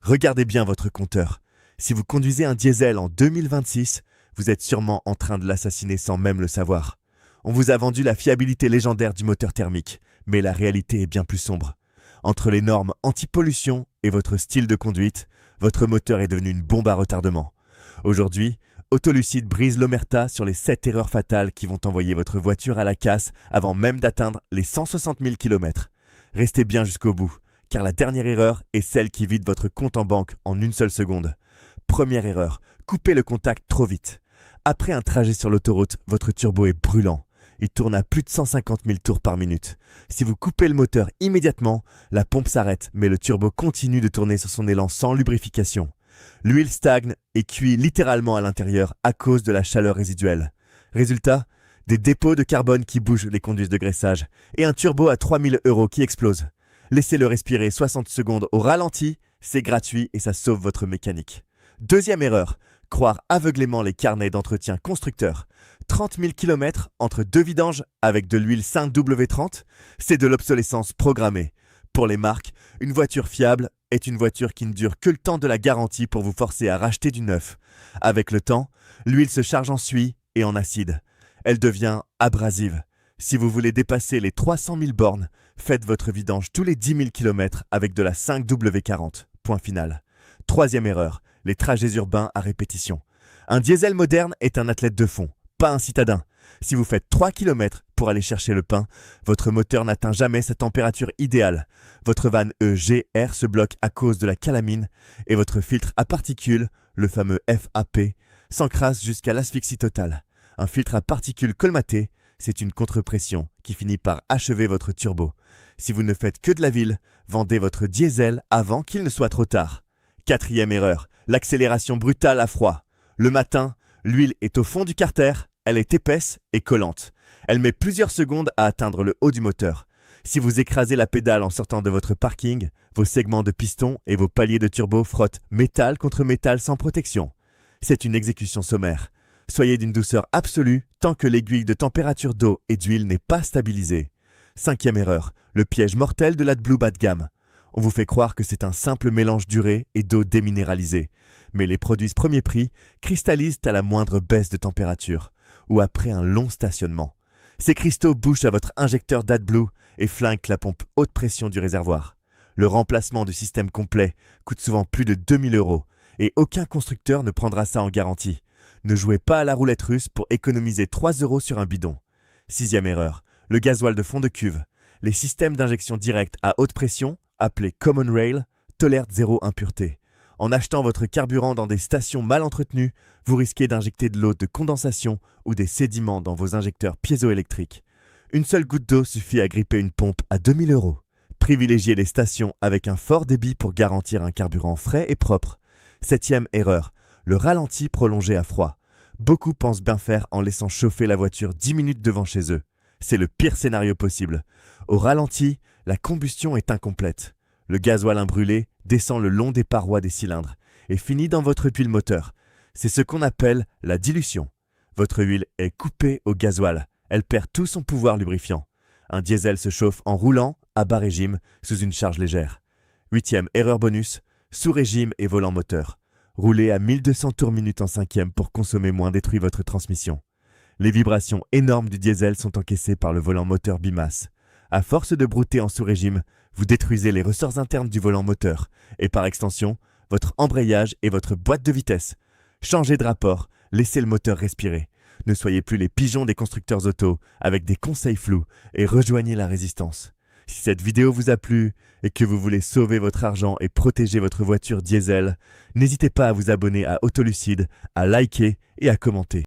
Regardez bien votre compteur. Si vous conduisez un diesel en 2026, vous êtes sûrement en train de l'assassiner sans même le savoir. On vous a vendu la fiabilité légendaire du moteur thermique, mais la réalité est bien plus sombre. Entre les normes anti-pollution et votre style de conduite, votre moteur est devenu une bombe à retardement. Aujourd'hui, Autolucide brise l'omerta sur les 7 erreurs fatales qui vont envoyer votre voiture à la casse avant même d'atteindre les 160 000 km. Restez bien jusqu'au bout, car la dernière erreur est celle qui vide votre compte en banque en une seule seconde. Première erreur, coupez le contact trop vite. Après un trajet sur l'autoroute, votre turbo est brûlant. Il tourne à plus de 150 000 tours par minute. Si vous coupez le moteur immédiatement, la pompe s'arrête, mais le turbo continue de tourner sur son élan sans lubrification. L'huile stagne et cuit littéralement à l'intérieur à cause de la chaleur résiduelle. Résultat, des dépôts de carbone qui bougent les conduits de graissage et un turbo à 3 000 € qui explose. Laissez-le respirer 60 secondes au ralenti, c'est gratuit et ça sauve votre mécanique. Deuxième erreur, croire aveuglément les carnets d'entretien constructeurs. 30 000 km entre deux vidanges avec de l'huile 5W30, c'est de l'obsolescence programmée. Pour les marques, une voiture fiable est une voiture qui ne dure que le temps de la garantie pour vous forcer à racheter du neuf. Avec le temps, l'huile se charge en suie et en acide. Elle devient abrasive. Si vous voulez dépasser les 300 000 bornes, faites votre vidange tous les 10 000 km avec de la 5W40. Point final. Troisième erreur, les trajets urbains à répétition. Un diesel moderne est un athlète de fond, pas un citadin. Si vous faites 3 km pour aller chercher le pain, votre moteur n'atteint jamais sa température idéale. Votre vanne EGR se bloque à cause de la calamine et votre filtre à particules, le fameux FAP, s'encrasse jusqu'à l'asphyxie totale. Un filtre à particules colmaté, c'est une contre-pression qui finit par achever votre turbo. Si vous ne faites que de la ville, vendez votre diesel avant qu'il ne soit trop tard. Quatrième erreur, l'accélération brutale à froid. Le matin, l'huile est au fond du carter, elle est épaisse et collante. Elle met plusieurs secondes à atteindre le haut du moteur. Si vous écrasez la pédale en sortant de votre parking, vos segments de piston et vos paliers de turbo frottent métal contre métal sans protection. C'est une exécution sommaire. Soyez d'une douceur absolue tant que l'aiguille de température d'eau et d'huile n'est pas stabilisée. Cinquième erreur, le piège mortel de l'AdBlue bas de gamme. On vous fait croire que c'est un simple mélange d'urée et d'eau déminéralisée. Mais les produits premier prix cristallisent à la moindre baisse de température ou après un long stationnement. Ces cristaux bouchent à votre injecteur d'AdBlue et flinguent la pompe haute pression du réservoir. Le remplacement du système complet coûte souvent plus de 2 000 € et aucun constructeur ne prendra ça en garantie. Ne jouez pas à la roulette russe pour économiser 3 € sur un bidon. Sixième erreur, le gasoil de fond de cuve. Les systèmes d'injection directe à haute pression, appelés Common Rail, tolèrent zéro impureté. En achetant votre carburant dans des stations mal entretenues, vous risquez d'injecter de l'eau de condensation ou des sédiments dans vos injecteurs piézoélectriques. Une seule goutte d'eau suffit à gripper une pompe à 2 000 €. Privilégiez les stations avec un fort débit pour garantir un carburant frais et propre. Septième erreur, le ralenti prolongé à froid. Beaucoup pensent bien faire en laissant chauffer la voiture 10 minutes devant chez eux. C'est le pire scénario possible. Au ralenti, la combustion est incomplète. Le gasoil brûlé descend le long des parois des cylindres et finit dans votre huile moteur. C'est ce qu'on appelle la dilution. Votre huile est coupée au gasoil. Elle perd tout son pouvoir lubrifiant. Un diesel se chauffe en roulant, à bas régime, sous une charge légère. Huitième erreur bonus, sous-régime et volant moteur. Roulez à 1200 tours minute en cinquième pour consommer moins détruit votre transmission. Les vibrations énormes du diesel sont encaissées par le volant moteur bimasse. À force de brouter en sous-régime, vous détruisez les ressorts internes du volant moteur et par extension, votre embrayage et votre boîte de vitesse. Changez de rapport, laissez le moteur respirer. Ne soyez plus les pigeons des constructeurs auto avec des conseils flous et rejoignez la résistance. Si cette vidéo vous a plu et que vous voulez sauver votre argent et protéger votre voiture diesel, n'hésitez pas à vous abonner à Autolucide, à liker et à commenter.